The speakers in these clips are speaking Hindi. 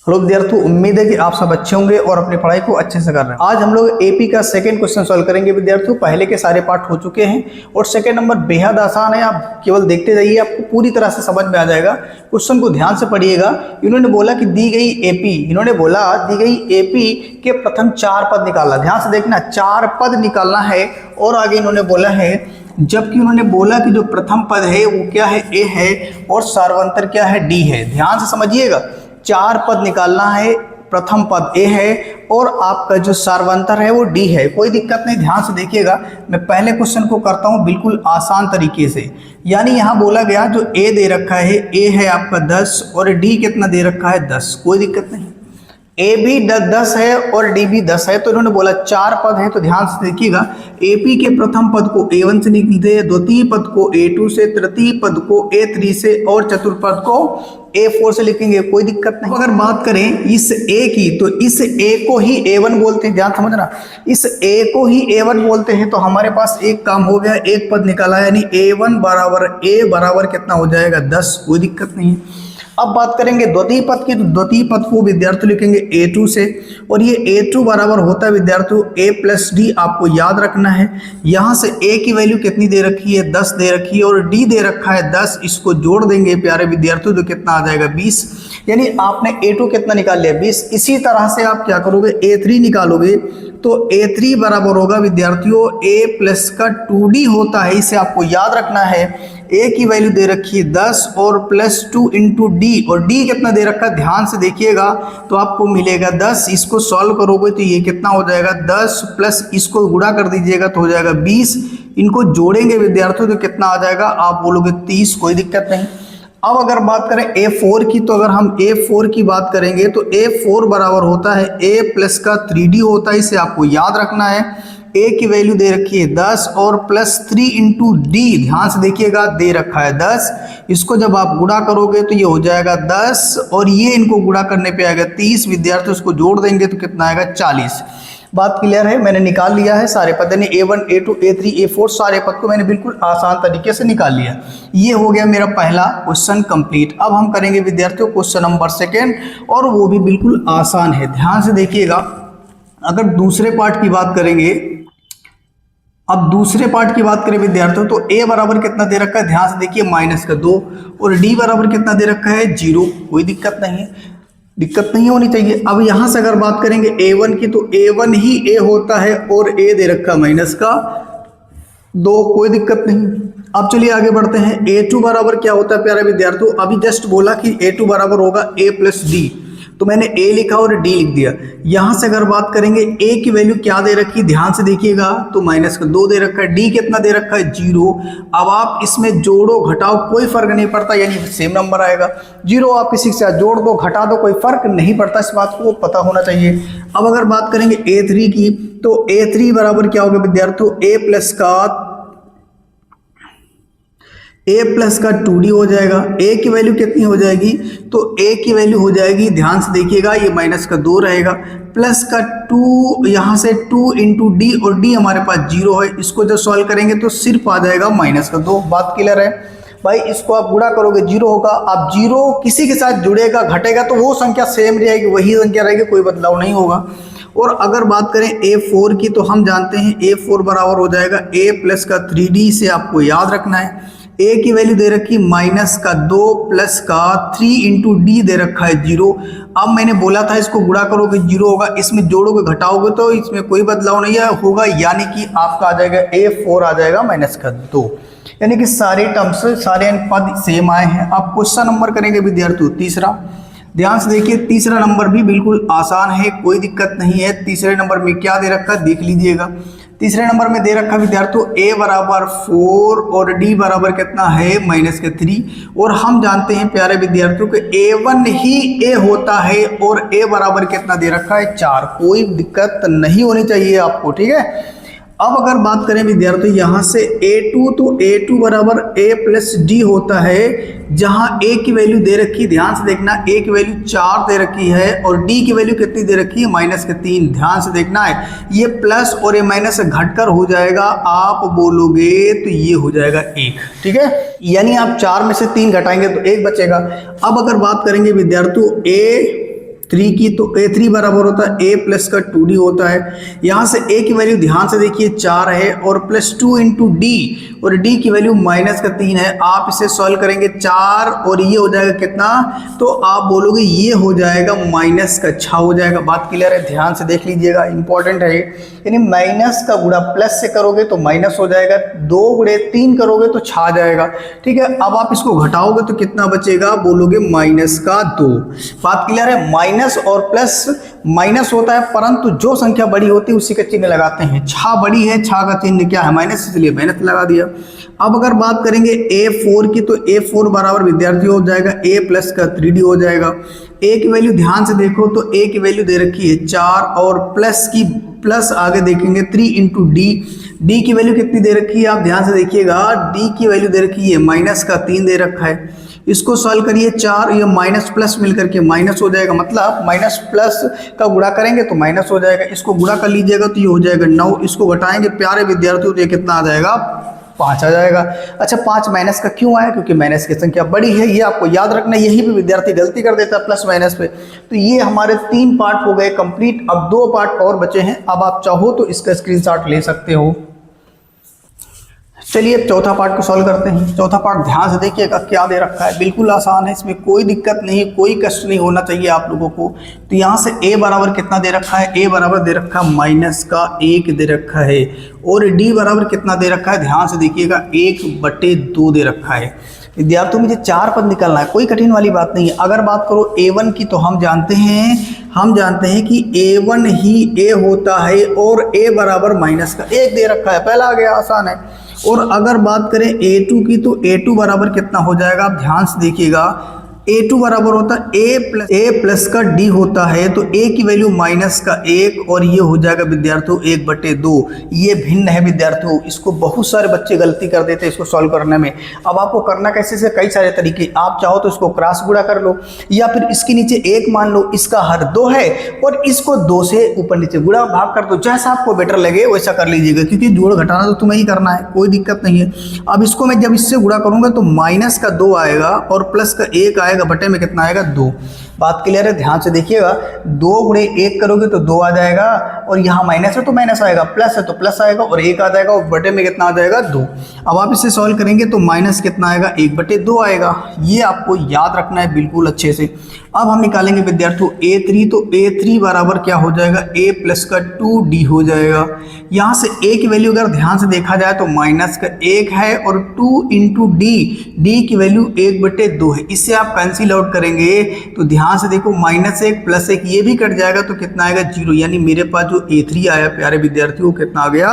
हेलो विद्यार्थियों, उम्मीद है कि आप सब अच्छे होंगे और अपनी पढ़ाई को अच्छे से कर रहे हैं। आज हम लोग एपी का सेकंड क्वेश्चन सॉल्व करेंगे विद्यार्थियों। पहले के सारे पार्ट हो चुके हैं और सेकंड नंबर बेहद आसान है। आप केवल देखते जाइए, आपको पूरी तरह से समझ में आ जाएगा। क्वेश्चन को ध्यान से पढ़िएगा। इन्होंने बोला कि दी गई एपी के प्रथम 4 पद निकालना। ध्यान से देखना, 4 पद निकालना है। और आगे इन्होंने बोला है, जबकि उन्होंने बोला कि जो प्रथम पद है वो क्या है, ए है, और सार्वंतर क्या है, डी है। ध्यान से समझिएगा, 4 पद निकालना है। प्रथम पद ए है और आपका जो सार्वंतर है वो डी है। कोई दिक्कत नहीं, ध्यान से देखिएगा। मैं पहले क्वेश्चन को करता हूं बिल्कुल आसान तरीके से। यानी यहां बोला गया जो ए दे रखा है, ए है आपका 10 और डी कितना दे रखा है, 10। कोई दिक्कत नहीं, ए भी 10 है और डी भी 10 है। तो इन्होंने बोला 4 पद है, तो ध्यान से देखिएगा। एपी के प्रथम पद को A1 से निकलते हैं, द्वितीय पद को A2 से, तृतीय पद को A3 से और चतुर्थ पद को A4 से लिखेंगे। कोई दिक्कत नहीं। अगर बात करें इस A की, तो इस A को ही A1 बोलते हैं। ध्यान समझना, इस A को ही A1 बोलते हैं। तो हमारे पास एक काम हो गया, एक पद निकाला, यानी A1 बराबर A बराबर कितना हो जाएगा, 10। कोई दिक्कत नहीं है। अब बात करेंगे द्वितीय पद की, तो द्वितीय पद को विद्यार्थी लिखेंगे A2 से, और ये A2 बराबर होता है विद्यार्थियों A प्लस डी। आपको याद रखना है, यहाँ से A की वैल्यू कितनी दे रखी है, 10 दे रखी है, और D दे रखा है 10। इसको जोड़ देंगे प्यारे विद्यार्थियों तो कितना आ जाएगा, 20। यानी आपने A2 कितना निकाल लिया, 20। इसी तरह से आप क्या करोगे, A3 निकालोगे, तो A3 बराबर होगा विद्यार्थियों A प्लस का 2D होता है। इसे आपको याद रखना है। A की वैल्यू दे रखी है 10 और प्लस 2 इंटू डी, और D कितना दे रखा है, ध्यान से देखिएगा, तो आपको मिलेगा 10। इसको सॉल्व करोगे तो ये कितना हो जाएगा, 10 प्लस इसको गुणा कर दीजिएगा तो हो जाएगा 20। इनको जोड़ेंगे विद्यार्थियों तो कितना आ जाएगा, आप बोलोगे 30। कोई दिक्कत नहीं। अब अगर बात करें A4 की, तो अगर हम A4 की बात करेंगे तो A4 बराबर होता है A प्लस का 3D होता है। इसे आपको याद रखना है। A की वैल्यू दे रखी है 10 और प्लस 3 इंटू डी, ध्यान से देखिएगा, दे रखा है 10। इसको जब आप गुणा करोगे तो ये हो जाएगा 10 और ये इनको गुणा करने पे आएगा 30। विद्यार्थी उसको जोड़ देंगे तो कितना आएगा, 40। बात क्लियर है। मैंने निकाल लिया है सारे पद, यानी A1 A2 A3 A4 सारे पद को मैंने बिल्कुल आसान तरीके से निकाल लिया। ये हो गया मेरा पहला क्वेश्चन कंप्लीट। अब हम करेंगे विद्यार्थियों क्वेश्चन नंबर सेकेंड, और वो भी बिल्कुल आसान है। ध्यान से देखिएगा। अगर दूसरे पार्ट की बात करेंगे, अब दूसरे पार्ट की बात करें विद्यार्थियों, तो A बराबर कितना दे रखा है, ध्यान से देखिए, -2, और D बराबर कितना दे रखा है, 0। कोई दिक्कत नहीं है, दिक्कत नहीं होनी चाहिए। अब यहां से अगर बात करेंगे A1 की, तो A1 ही A होता है और A दे रखा -2। कोई दिक्कत नहीं। अब चलिए आगे बढ़ते हैं। A2 बराबर क्या होता है प्यारे विद्यार्थियों, अभी जस्ट बोला कि A2 बराबर होगा A प्लस डी, तो मैंने A लिखा और D लिख दिया। यहां से अगर बात करेंगे A की वैल्यू क्या दे रखी है, ध्यान से देखिएगा, तो -2 दे रखा है। D कितना दे रखा है, 0। अब आप इसमें जोड़ो घटाओ कोई फर्क नहीं पड़ता, यानी सेम नंबर आएगा। 0 आप किसी से जोड़ दो घटा दो, कोई फर्क नहीं पड़ता, इस बात को पता होना चाहिए। अब अगर बात करेंगे A3 की, तो A3 बराबर क्या होगा विद्यार्थियों, A प्लस का 2D हो जाएगा। A की वैल्यू कितनी हो जाएगी, तो A की वैल्यू हो जाएगी, ध्यान से देखिएगा, ये -2 रहेगा, प्लस का 2, यहाँ से 2 इंटू डी, और D हमारे पास 0 है। इसको जब सॉल्व करेंगे तो सिर्फ आ जाएगा -2। बात क्लियर है भाई। इसको आप गुणा करोगे 0 होगा। अब 0 किसी के साथ जुड़ेगा घटेगा तो वो संख्या सेम रहेगी, वही संख्या रहेगी, कोई बदलाव नहीं होगा। और अगर बात करें A4 की, तो हम जानते हैं A4 बराबर हो जाएगा A प्लस का 3D। से आपको याद रखना है, A की वैल्यू दे रखी -2 प्लस का 3 इंटू डी दे रखा है 0। अब मैंने बोला था इसको गुणा करोगे 0 होगा, इसमें जोड़ोगे घटाओगे तो इसमें कोई बदलाव नहीं होगा, यानी कि आपका आ जाएगा A4 आ जाएगा -2। यानी कि सारे टर्म्स, सारे पद सेम आए हैं। अब क्वेश्चन नंबर करेंगे विद्यार्थियों तीसरा। ध्यान से देखिए, तीसरा नंबर भी बिल्कुल आसान है, कोई दिक्कत नहीं है। तीसरे नंबर में क्या दे रखा है, देख लीजिएगा। तीसरे नंबर में दे रखा विद्यार्थियों A बराबर 4 और D बराबर कितना है, -3। और हम जानते हैं प्यारे विद्यार्थियों कि A1 ही A होता है और A बराबर कितना दे रखा है, 4। कोई दिक्कत नहीं होनी चाहिए आपको, ठीक है। अब अगर बात करें विद्यार्थी यहाँ से A2, तो A2 बराबर A प्लस डी होता है, जहाँ A की वैल्यू दे रखी, ध्यान से देखना, A की वैल्यू 4 दे रखी है और D की वैल्यू कितनी दे रखी है, -3। ध्यान से देखना है, ये प्लस और ये माइनस घटकर हो जाएगा, आप बोलोगे तो ये हो जाएगा 1, ठीक है। यानी आप 4 में से 3 घटाएंगे तो 1 बचेगा। अब अगर बात करेंगे विद्यार्थियों 3 की, तो a3 बराबर होता है a प्लस का 2d होता है। यहाँ से a की वैल्यू ध्यान से देखिए 4 है और प्लस 2 इंटू डी, और d की वैल्यू माइनस का 3 है। आप इसे सॉल्व करेंगे 4 और ये हो जाएगा कितना, तो आप बोलोगे ये हो जाएगा माइनस का 6 हो जाएगा। बात क्लियर है, ध्यान से देख लीजिएगा, इंपॉर्टेंट है। यानी माइनस का गुणा प्लस से करोगे तो माइनस हो जाएगा, 2 गुणे 3 करोगे तो 6 आ जाएगा। ठीक है, अब आप इसको घटाओगे तो कितना बचेगा, बोलोगे माइनस का 2। बात क्लियर है, माइनस और प्लस माइनस होता है, परंतु जो संख्या बड़ी होती है उसी का चिन्ह लगाते हैं। 6 बड़ी है, 6 का चिन्ह क्या है, माइनस, इसलिए माइनस लगा दिया। अब अगर बात करेंगे a4 की, तो a4 बराबर विद्यार्थी हो जाएगा a प्लस का 3d हो जाएगा। a की वैल्यू ध्यान से देखो तो a की वैल्यू दे रखी है 4 और प्लस आगे देखेंगे 3 इंटू डी की वैल्यू कितनी दे रखी है, आप ध्यान से देखिएगा, डी की वैल्यू दे रखी है माइनस का 3 दे रखा है। इसको सॉल्व करिए, 4 ये माइनस प्लस मिलकर के माइनस हो जाएगा, मतलब माइनस प्लस का गुणा करेंगे तो माइनस हो जाएगा। इसको गुणा कर लीजिएगा तो ये हो जाएगा 9, इसको घटाएंगे प्यारे विद्यार्थियों तो ये कितना आ जाएगा, 5 आ जाएगा। अच्छा, 5 माइनस का क्यों आया, क्योंकि माइनस की संख्या बड़ी है, ये आपको याद रखना है। यही पे विद्यार्थी गलती कर देता है प्लस माइनस पे। तो ये हमारे 3 पार्ट हो गए कंप्लीट, अब 2 पार्ट और बचे हैं। अब आप चाहो तो इसका स्क्रीनशॉट ले सकते हो। चलिए अब चौथा पार्ट को सॉल्व करते हैं। चौथा पार्ट ध्यान से देखिएगा क्या दे रखा है, बिल्कुल आसान है, इसमें कोई दिक्कत नहीं, कोई कष्ट नहीं होना चाहिए आप लोगों को। तो यहाँ से a बराबर कितना दे रखा है, a बराबर दे रखा है माइनस का 1 दे रखा है, और d बराबर कितना दे रखा है, ध्यान से देखिएगा 1/2 दे रखा है। विद्यार्थियों मुझे 4 पद निकालना है, कोई कठिन वाली बात नहीं है। अगर बात करो a1 की, तो हम जानते हैं कि a1 ही a होता है, और a बराबर माइनस का 1 दे रखा है, पहला आ गया, आसान है। और अगर बात करें a2 की, तो a2 बराबर कितना हो जाएगा, आप ध्यान से देखिएगा, a2 बराबर होता है a प्लस का d होता है, तो a की वैल्यू माइनस का 1 और ये हो जाएगा विद्यार्थियों 1/2। ये भिन्न है विद्यार्थियों, इसको बहुत सारे बच्चे गलती कर देते हैं इसको सॉल्व करने में। अब आपको करना कैसे से, कई सारे तरीके, आप चाहो तो इसको क्रॉस गुणा कर लो, या फिर इसके नीचे 1 मान लो, इसका हर 2 है और इसको 2 से ऊपर नीचे गुणा भाग कर दो, जैसा आपको बेटर लगे वैसा कर लीजिएगा, क्योंकि जोड़ घटाना तो तुम्हें ही करना है, कोई दिक्कत नहीं है। अब इसको मैं जब इससे गुणा करूंगा तो माइनस का 2 आएगा और प्लस का 1 आएगा, बटे में कितना आएगा, 2। बात क्लियर है, ध्यान से देखिएगा, 2 गुणे 1 करोगे तो 2 आ जाएगा, और यहाँ माइनस है तो माइनस आएगा, प्लस है तो प्लस आएगा, और 1 आ जाएगा, और बटे में कितना आ जाएगा, 2। अब आप इसे सॉल्व करेंगे तो माइनस कितना आएगा, 1/2 आएगा। ये आपको याद रखना है बिल्कुल अच्छे से। अब हम निकालेंगे विद्यार्थियों a3, तो a3 बराबर क्या हो जाएगा, a प्लस का 2d हो जाएगा। यहाँ से a की वैल्यू अगर ध्यान से देखा जाए तो माइनस का 1 है, और 2 इंटू डी की वैल्यू 1/2 है। इससे आप कैंसिल आउट करेंगे तो ध्यान से देखो, -1 + 1 ये भी कट जाएगा तो कितना आएगा, 0। यानी मेरे पास जो a3 आया प्यारे विद्यार्थियों, कितना आ गया,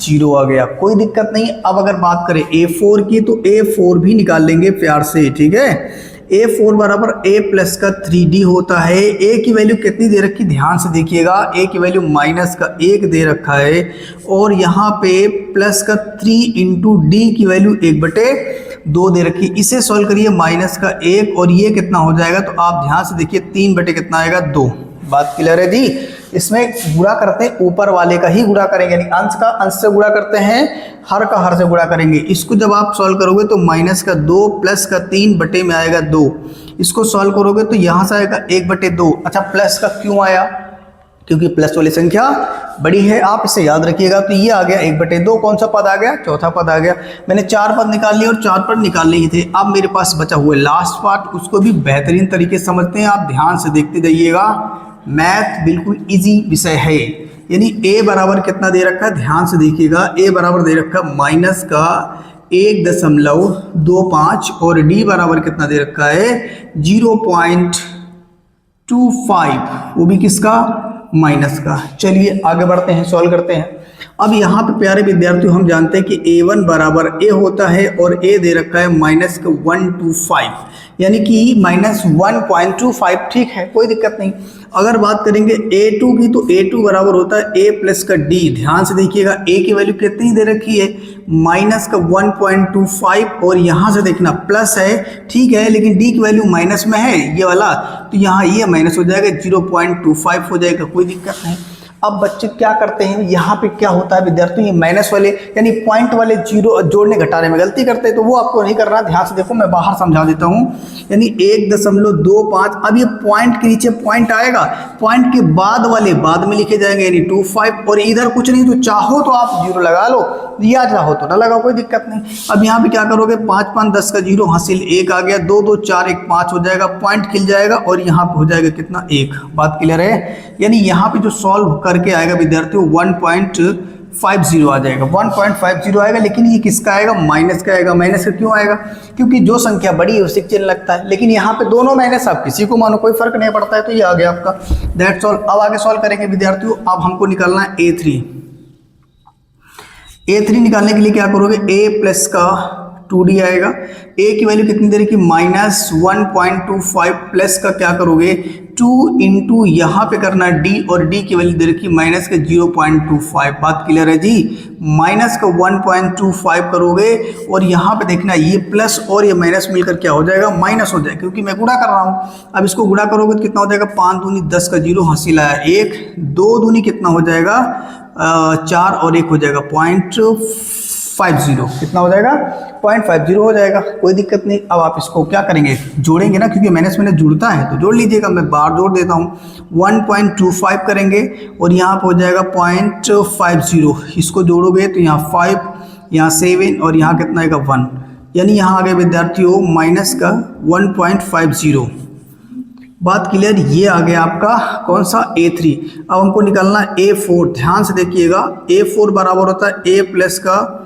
0 आ गया, कोई दिक्कत नहीं। अब अगर बात करें a4 की, तो a4 भी निकाल लेंगे प्यार से, ठीक है। a4 बराबर a प्लस का 3d होता है। a की वैल्यू कितनी दे रखी, ध्यान से देखिएगा, a की वैल्यू माइनस का 1 दे रखा है, और यहाँ पे प्लस का 3 इंटू डी की वैल्यू 1/2 दे रखी। इसे सॉल्व करिए, माइनस का 1 और ये कितना हो जाएगा, तो आप ध्यान से देखिए 3 बटे कितना आएगा, 2। बात क्लियर है जी। इसमें गुणा करते हैं, ऊपर वाले का ही गुणा करेंगे, यानी अंश का अंश से गुणा करते हैं, हर का हर से गुणा करेंगे। इसको जब आप सॉल्व करोगे तो माइनस का 2 प्लस का 3 बटे में आएगा 2। इसको सॉल्व करोगे तो यहाँ से आएगा 1/2। अच्छा, प्लस का क्यों आया, क्योंकि प्लस वाली संख्या बड़ी है, आप इसे याद रखिएगा। तो ये आ गया 1/2, कौन सा पद आ गया, चौथा पद आ गया। मैंने 4 पद निकाल लिए और 4 पद निकाल लिए थे। अब मेरे पास बचा हुआ लास्ट पार्ट, उसको भी बेहतरीन तरीके से समझते हैं, आप ध्यान से देखते जाइएगा। मैथ बिल्कुल इजी विषय है। यानी a बराबर कितना दे रखा है, ध्यान से देखिएगा, a बराबर दे रखा है माइनस का 1.25, और d बराबर कितना दे रखा है, 0.25, वो भी किसका, माइनस का। चलिए आगे बढ़ते हैं, सॉल्व करते हैं। अब यहाँ पे प्यारे विद्यार्थियों हम जानते हैं कि a1 बराबर a होता है, और a दे रखा है माइनस का 125, यानी कि -1.25, ठीक है, कोई दिक्कत नहीं। अगर बात करेंगे a2 की, तो a2 बराबर होता है a प्लस का d। ध्यान से देखिएगा, a की वैल्यू कितनी दे रखी है, माइनस का 1.25, और यहाँ से देखना प्लस है, ठीक है, लेकिन d की वैल्यू माइनस में है ये वाला, तो यहाँ ये माइनस हो जाएगा, 0.25 हो जाएगा, कोई दिक्कत नहीं। अब बच्चे क्या करते हैं, यहाँ पे क्या होता है विद्यार्थियों, ये माइनस वाले यानी पॉइंट वाले जीरो जोड़ने घटाने में गलती करते हैं, तो वो आपको नहीं करना। ध्यान से देखो, मैं बाहर समझा देता हूँ। यानी 1.25, अब ये पॉइंट के नीचे पॉइंट आएगा, पॉइंट के बाद वाले बाद में लिखे जाएंगे यानी 25, और इधर कुछ नहीं, तो चाहो तो आप 0 लगा लो या चाहो तो ना लगाओ, कोई दिक्कत नहीं। अब यहाँ पे क्या करोगे, 5 5 10 का 0 हासिल 1 आ गया, 2 2 4 1 5 हो जाएगा, पॉइंट खिल जाएगा और यहाँ पे हो जाएगा कितना 1। बात क्लियर है। यानी यहाँ पे जो सॉल्व करके आएगा विद्यार्थियों 1.50 आ जाएगा, 1.50 आएगा। लेकिन ये किसका आएगा, माइनस का आएगा। माइनस का क्यों आएगा, क्योंकि जो संख्या बड़ी है उसी चिन्ह लगता है, लेकिन यहाँ पे दोनों माइनस, आप किसी को मानो कोई फर्क नहीं पड़ता है, तो ये आ गया आपका। That's all. अब आगे सॉल्व करेंगे विद्यार्थियों। अब हमको निकालना है A3 निकालने के लिए क्या करोगे, a प्लस का 2d आएगा, a की वैल्यू कितनी दे रखी, -1.25 प्लस का क्या करोगे 2 इंटू यहाँ पे करना है d, और d की वैल्यू दे रखी माइनस का 0.25। बात क्लियर है जी। माइनस का 1.25 करोगे और यहाँ पे देखना ये प्लस और ये माइनस मिलकर क्या हो जाएगा, माइनस हो जाएगा, क्योंकि मैं गुणा कर रहा हूँ। अब इसको गुणा करोगे तो कितना हो जाएगा, 5 दूनी 10 का 0 हासिल आया 1, 2 दूनी कितना हो जाएगा 4 और 1 हो जाएगा 0.50, कितना हो जाएगा 0.50 हो जाएगा, कोई दिक्कत नहीं। अब आप इसको क्या करेंगे, जोड़ेंगे ना, क्योंकि माइनस में जुड़ता है तो जोड़ लीजिएगा। मैं बार जोड़ देता हूँ, 1.25 करेंगे और यहाँ पर हो जाएगा 0.50। इसको जोड़ोगे तो यहाँ 5, यहाँ 7 और यहाँ कितना आएगा 1, यानी यहाँ आ गए विद्यार्थियों माइनस का 1.50। बात क्लियर। ये आ गया आपका कौन सा, A3। अब हमको निकालना A4। ध्यान से देखिएगा, A4 बराबर होता है a प्लस का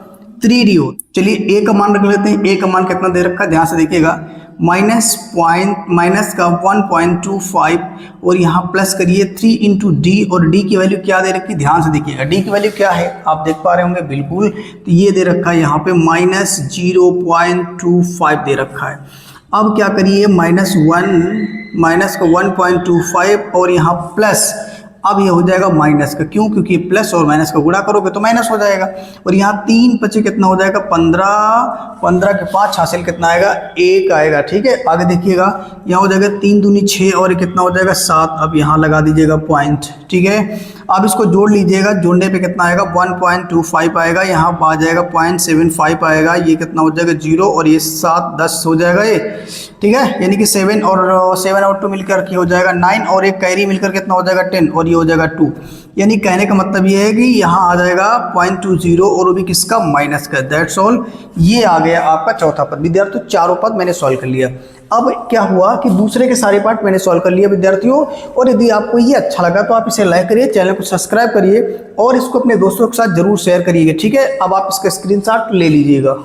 3d हो। चलिए a का मान रख लेते हैं। a का मान कितना दे रखा है, ध्यान से देखिएगा, माइनस का 1.25 और यहाँ प्लस करिए 3 इंटू डी, और d की वैल्यू क्या दे रखी है, ध्यान से देखिएगा, d की वैल्यू क्या है आप देख पा रहे होंगे बिल्कुल, तो ये दे रखा है यहाँ पे -0.25 दे रखा है। अब क्या करिए, माइनस का 1.25 और यहाँ प्लस, अब ये हो जाएगा माइनस का, क्यों, क्योंकि प्लस और माइनस का गुणा करोगे तो माइनस हो जाएगा। और यहाँ 3 बचे कितना हो जाएगा 15 के 5 हासिल कितना आएगा 1 आएगा। ठीक है, आगे देखिएगा, यहाँ हो जाएगा 3 दूनी 6 और कितना हो जाएगा 7। अब यहाँ लगा दीजिएगा पॉइंट। ठीक है, अब इसको जोड़ लीजिएगा, जोड़ने पे कितना आएगा 1.25 आएगा, यहाँ आ जाएगा 0.75 आएगा, ये कितना हो जाएगा 0 और ये 7 10 हो जाएगा ये। ठीक है, यानी कि 7 और 2 मिलकर के हो जाएगा 9 और एक कैरी मिलकर कितना हो जाएगा 10 और ये हो जाएगा 2। यानी कहने का मतलब ये है कि यहाँ आ जाएगा 0.20 और वो भी किसका, माइनस का। That's all. ये आ गया आपका चौथा पद। विद्यार्थियों चारों पद मैंने सॉल्व कर लिया। अब क्या हुआ कि दूसरे के सारे पार्ट मैंने सॉल्व कर लिया विद्यार्थियों। और यदि आपको ये अच्छा लगा तो आप इसे लाइक करिए, चैनल को सब्सक्राइब करिए और इसको अपने दोस्तों के साथ जरूर शेयर करिएगा। ठीक है, अब आप इसका स्क्रीनशॉट ले लीजिएगा।